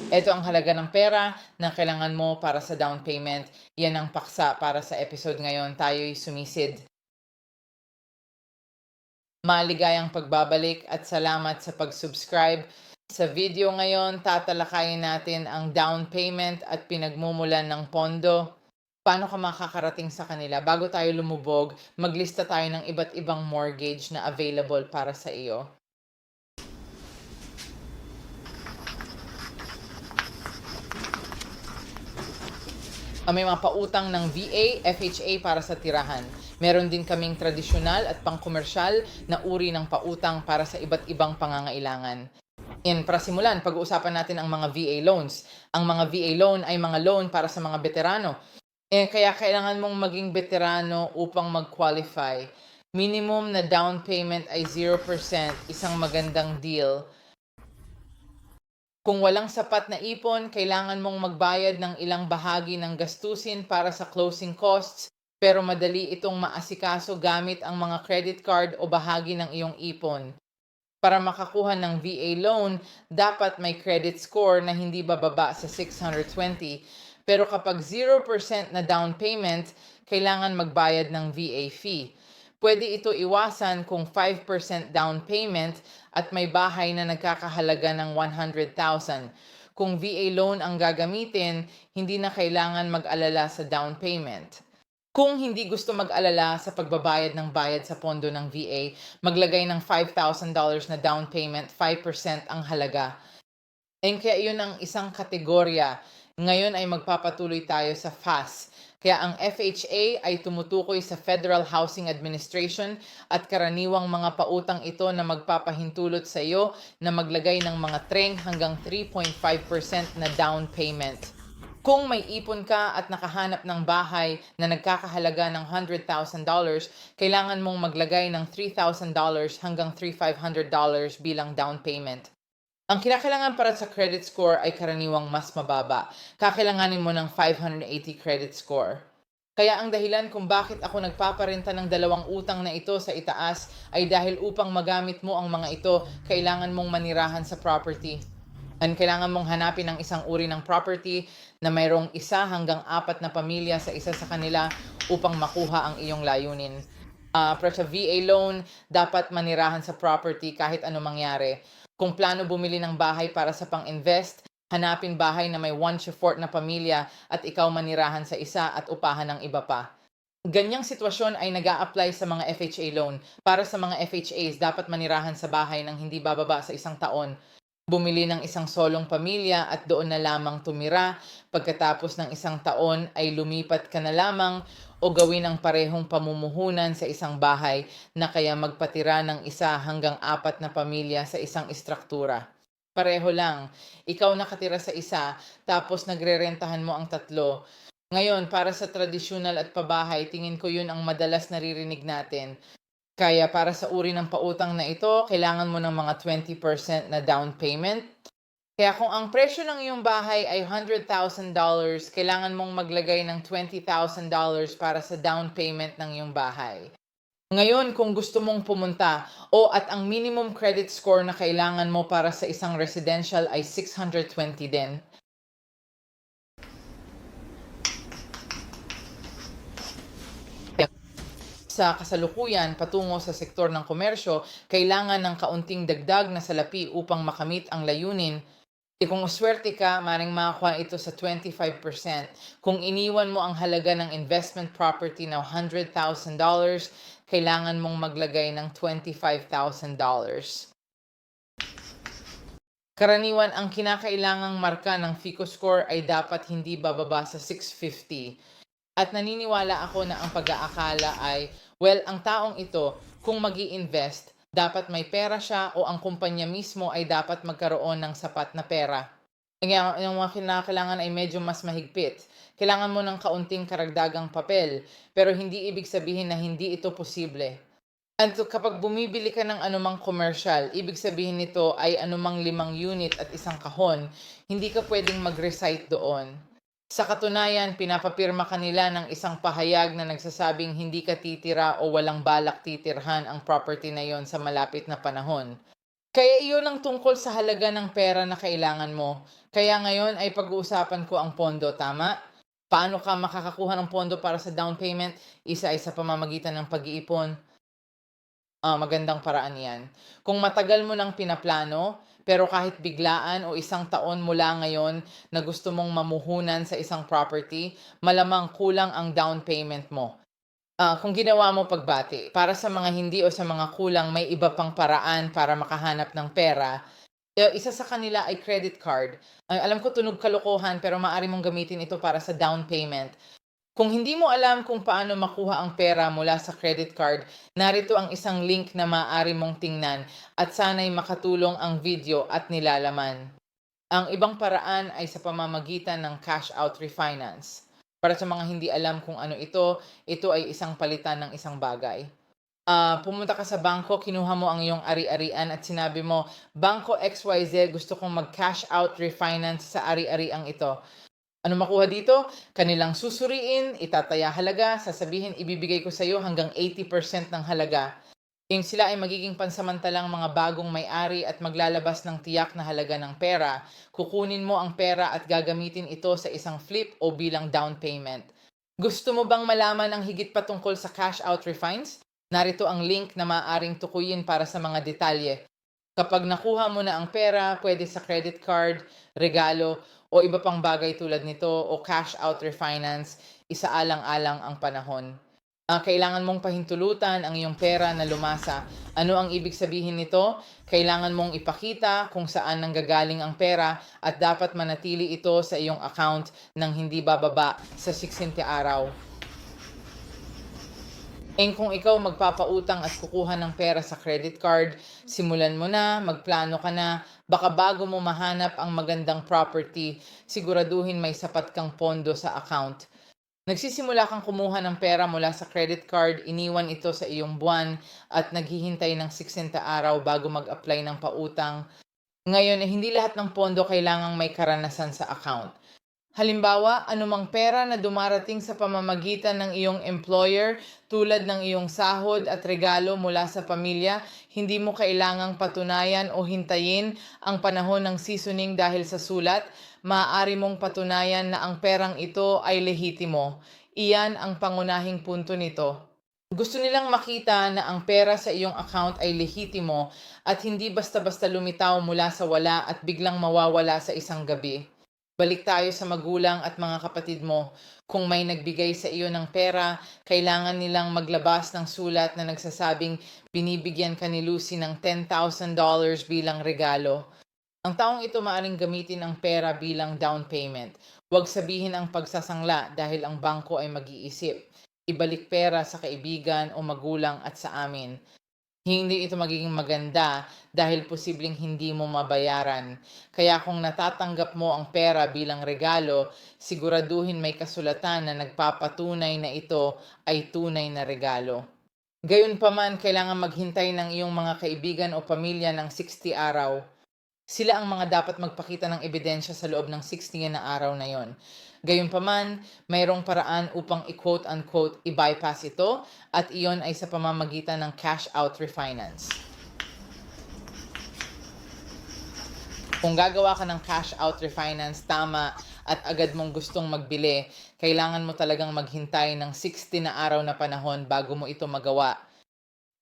Ito ang halaga ng pera na kailangan mo para sa down payment. Yan ang paksa para sa episode ngayon. Tayo'y sumisid. Maligayang pagbabalik at salamat sa pag-subscribe. Sa video ngayon, tatalakayin natin ang down payment at pinagmumulan ng pondo. Paano ka makakarating sa kanila? Bago tayo lumubog, maglista tayo ng iba't ibang mortgage na available para sa iyo. May mga pautang ng VA, FHA para sa tirahan. Meron din kaming tradisyonal at pangkomersyal na uri ng pautang para sa iba't ibang pangangailangan. Para simulan, pag-uusapan natin ang mga VA loans. Ang mga VA loan ay mga loan para sa mga veterano. Kaya kailangan mong maging veterano upang mag-qualify. Minimum na down payment ay 0%, isang magandang deal. Kung walang sapat na ipon, kailangan mong magbayad ng ilang bahagi ng gastusin para sa closing costs, pero madali itong maasikaso gamit ang mga credit card o bahagi ng iyong ipon. Para makakuha ng VA loan, dapat may credit score na hindi bababa sa 620, pero kapag 0% na down payment, kailangan magbayad ng VA fee. Pwede ito iwasan kung 5% down payment at may bahay na nagkakahalaga ng 100,000. Kung VA loan ang gagamitin, hindi na kailangan mag-alala sa down payment. Kung hindi gusto mag-alala sa pagbabayad ng bayad sa pondo ng VA, maglagay ng $5,000 na down payment, 5% ang halaga. Kaya yun ang isang kategorya. Ngayon ay magpapatuloy tayo sa FAS. Kaya ang FHA ay tumutukoy sa Federal Housing Administration at karaniwang mga pautang ito na magpapahintulot sa iyo na maglagay ng mga 3 hanggang 3.5% na down payment. Kung may ipon ka at nakahanap ng bahay na nagkakahalaga ng $100,000, kailangan mong maglagay ng $3,000 hanggang $3,500 bilang down payment. Ang kinakailangan para sa credit score ay karaniwang mas mababa. Kakailanganin mo ng 580 credit score. Kaya ang dahilan kung bakit ako nagpaparenta ng dalawang utang na ito sa itaas ay dahil upang magamit mo ang mga ito, kailangan mong manirahan sa property. Kailangan mong hanapin ang isang uri ng property na mayroong 1 hanggang 4 na pamilya sa isa sa kanila upang makuha ang iyong layunin. Pero sa VA loan, dapat manirahan sa property kahit ano mangyari. Kung plano bumili ng bahay para sa pang-invest, hanapin bahay na may 1/4 na pamilya at ikaw manirahan sa isa at upahan ng iba pa. Ganyang sitwasyon ay nag-a-apply sa mga FHA loan. Para sa mga FHAs, dapat manirahan sa bahay ng hindi bababa sa 1 taon. Bumili ng isang solong pamilya at doon na lamang tumira. Pagkatapos ng 1 taon ay lumipat ka na lamang o gawin ang parehong pamumuhunan sa isang bahay na kaya magpatira ng 1 hanggang 4 na pamilya sa isang istruktura. Pareho lang, ikaw nakatira sa isa tapos nagrerentahan mo ang 3. Ngayon, para sa tradisyonal at pabahay, tingin ko yun ang madalas naririnig natin. Kaya para sa uri ng pautang na ito, kailangan mo ng mga 20% na down payment. Kaya kung ang presyo ng iyong bahay ay $100,000, kailangan mong maglagay ng $20,000 para sa down payment ng iyong bahay. Ngayon, kung gusto mong pumunta at ang minimum credit score na kailangan mo para sa isang residential ay 620 din. Sa kasalukuyan patungo sa sektor ng komersyo, kailangan ng kaunting dagdag na salapi upang makamit ang layunin. Kung swerte ka, maring makakuha ito sa 25%. Kung iniwan mo ang halaga ng investment property na $100,000, kailangan mong maglagay ng $25,000. Karaniwan ang kinakailangang marka ng FICO score ay dapat hindi bababa sa 650. At naniniwala ako na ang pag-aakala ay, ang taong ito, kung mag-i-invest, dapat may pera siya o ang kumpanya mismo ay dapat magkaroon ng sapat na pera. Yung mga kinakailangan ay medyo mas mahigpit. Kailangan mo ng kaunting karagdagang papel, pero hindi ibig sabihin na hindi ito posible. At kapag bumibili ka ng anumang commercial, ibig sabihin nito ay anumang 5 unit at 1 kahon, hindi ka pwedeng mag-recite doon. Sa katunayan, pinapapirma kanila ng isang pahayag na nagsasabing hindi ka titira o walang balak titirhan ang property na yon sa malapit na panahon. Kaya iyon ang tungkol sa halaga ng pera na kailangan mo. Kaya ngayon ay pag-uusapan ko ang pondo, tama? Paano ka makakakuha ng pondo para sa down payment? Isa ay sa pamamagitan ng pag-iipon. Magandang paraan 'yan. Kung matagal mo nang pinaplano, pero kahit biglaan o isang taon mula ngayon na gusto mong mamuhunan sa isang property, malamang kulang ang down payment mo. Kung ginawa mo pagbati, para sa mga hindi o sa mga kulang, may iba pang paraan para makahanap ng pera. Isa sa kanila ay credit card. Ay, alam ko tunog kalokohan pero maaari mong gamitin ito para sa down payment. Kung hindi mo alam kung paano makuha ang pera mula sa credit card, narito ang isang link na maaari mong tingnan at sana'y makatulong ang video at nilalaman. Ang ibang paraan ay sa pamamagitan ng cash out refinance. Para sa mga hindi alam kung ano ito ay isang palitan ng isang bagay. Pumunta ka sa bangko, kinuha mo ang iyong ari-arian at sinabi mo, Bangko XYZ, gusto kong mag-cash out refinance sa ari-ariang ito. Ano makuha dito? Kanilang susuriin, itataya halaga, sasabihin ibibigay ko sa iyo hanggang 80% ng halaga. Sila ay magiging pansamantalang mga bagong may-ari at maglalabas ng tiyak na halaga ng pera. Kukunin mo ang pera at gagamitin ito sa isang flip o bilang down payment. Gusto mo bang malaman ang higit pa tungkol sa cash out refines? Narito ang link na maaaring tukuyin para sa mga detalye. Kapag nakuha mo na ang pera, pwede sa credit card, regalo, o iba pang bagay tulad nito o cash out refinance, isaalang-alang ang panahon. Kailangan mong pahintulutan ang iyong pera na lumasa. Ano ang ibig sabihin nito? Kailangan mong ipakita kung saan nanggagaling ang pera at dapat manatili ito sa iyong account nang hindi bababa sa 60 araw. Kung ikaw magpapautang at kukuha ng pera sa credit card, simulan mo na, magplano ka na, baka bago mo mahanap ang magandang property, siguraduhin may sapat kang pondo sa account. Nagsisimula kang kumuha ng pera mula sa credit card, iniwan ito sa iyong buwan at naghihintay ng 60 araw bago mag-apply ng pautang. Ngayon, hindi lahat ng pondo kailangang may karanasan sa account. Halimbawa, anumang pera na dumarating sa pamamagitan ng iyong employer tulad ng iyong sahod at regalo mula sa pamilya, hindi mo kailangang patunayan o hintayin ang panahon ng seasoning dahil sa sulat. Maaari mong patunayan na ang perang ito ay lehitimo. Iyan ang pangunahing punto nito. Gusto nilang makita na ang pera sa iyong account ay lehitimo at hindi basta-basta lumitaw mula sa wala at biglang mawawala sa isang gabi. Balik tayo sa magulang at mga kapatid mo. Kung may nagbigay sa iyo ng pera, kailangan nilang maglabas ng sulat na nagsasabing binibigyan ka ni Lucy ng $10,000 bilang regalo. Ang taong ito maaaring gamitin ang pera bilang down payment. Huwag sabihin ang pagsasangla dahil ang bangko ay mag-iisip. Ibalik pera sa kaibigan o magulang at sa amin. Hindi ito magiging maganda dahil posibleng hindi mo mabayaran. Kaya kung natatanggap mo ang pera bilang regalo, siguraduhin may kasulatan na nagpapatunay na ito ay tunay na regalo. Gayunpaman, kailangan maghintay ng iyong mga kaibigan o pamilya ng 60 araw. Sila ang mga dapat magpakita ng ebidensya sa loob ng 60 na araw na yon. Gayunpaman, mayroong paraan upang i-quote-unquote i-bypass ito at iyon ay sa pamamagitan ng cash out refinance. Kung gagawa ka ng cash out refinance tama at agad mong gustong magbili, kailangan mo talagang maghintay ng 60 na araw na panahon bago mo ito magawa.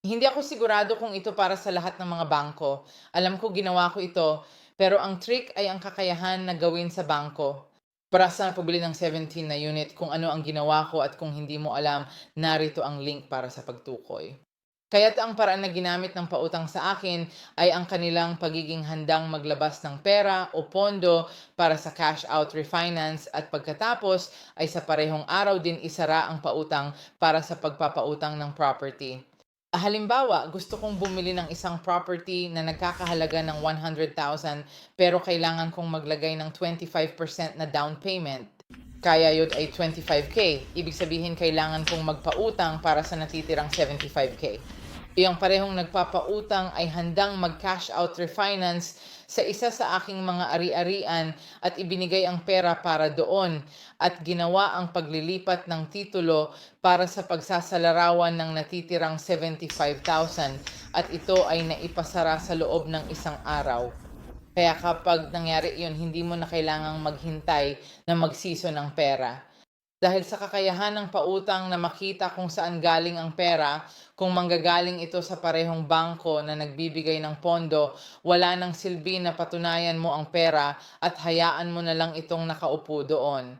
Hindi ako sigurado kung ito para sa lahat ng mga bangko. Alam ko ginawa ko ito, pero ang trick ay ang kakayahan na gawin sa bangko. Para sa pagbili ng 17 na unit, kung ano ang ginawa ko at kung hindi mo alam, narito ang link para sa pagtukoy. Kaya't ang paraan na ginamit ng pautang sa akin ay ang kanilang pagiging handang maglabas ng pera o pondo para sa cash out refinance at pagkatapos ay sa parehong araw din isara ang pautang para sa pagpapautang ng property. Halimbawa, gusto kong bumili ng isang property na nagkakahalaga ng 100,000 pero kailangan kong maglagay ng 25% na down payment. Kaya yun ay 25K. Ibig sabihin kailangan kong magpautang para sa natitirang 75K. Iyong parehong nagpapautang ay handang mag-cash out refinance sa isa sa aking mga ari-arian at ibinigay ang pera para doon at ginawa ang paglilipat ng titulo para sa pagsasalarawan ng natitirang 75,000 at ito ay naipasara sa loob ng isang araw. Kaya kapag nangyari yun, hindi mo na kailangang maghintay na magsiso ng pera. Dahil sa kakayahan ng pautang na makita kung saan galing ang pera, kung manggagaling ito sa parehong bangko na nagbibigay ng pondo, wala nang silbi na patunayan mo ang pera at hayaan mo na lang itong nakaupo doon.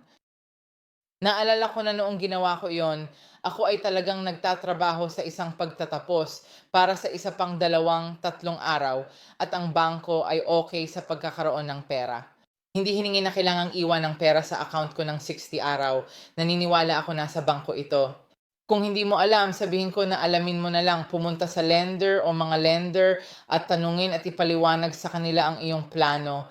Naalala ko na noong ginawa ko yon, ako ay talagang nagtatrabaho sa isang pagtatapos para sa isa pang 2, 3 araw at ang bangko ay okay sa pagkakaroon ng pera. Hindi hiningi na kailangang iwan ng pera sa account ko ng 60 araw. Naniniwala ako nasa bangko ito. Kung hindi mo alam, sabihin ko na alamin mo na lang, pumunta sa lender o mga lender at tanungin at ipaliwanag sa kanila ang iyong plano.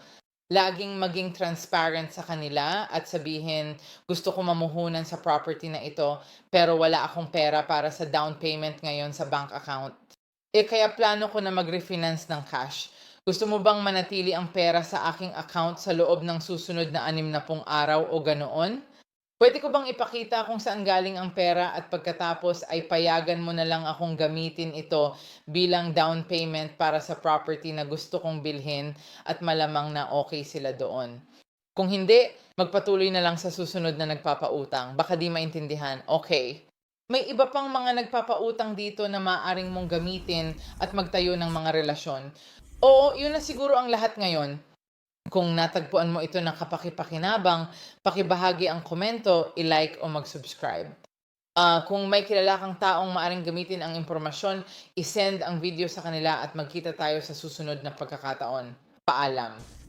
Laging maging transparent sa kanila at sabihin, gusto ko mamuhunan sa property na ito, pero wala akong pera para sa down payment ngayon sa bank account. Kaya plano ko na mag-refinance ng cash. Gusto mo bang manatili ang pera sa aking account sa loob ng susunod na 60 araw o ganoon? Puwede ko bang ipakita kung saan galing ang pera at pagkatapos ay payagan mo na lang akong gamitin ito bilang down payment para sa property na gusto kong bilhin at malamang na okay sila doon. Kung hindi, magpatuloy na lang sa susunod na nagpapautang. Baka di maintindihan. Okay. May iba pang mga nagpapautang dito na maaaring mong gamitin at magtayo ng mga relasyon. Oo, yun na siguro ang lahat ngayon. Kung natagpuan mo ito ng kapakipakinabang, pakibahagi ang komento, i-like o mag-subscribe. Kung may kilala kang taong maaring gamitin ang impormasyon, isend ang video sa kanila at magkita tayo sa susunod na pagkakataon. Paalam.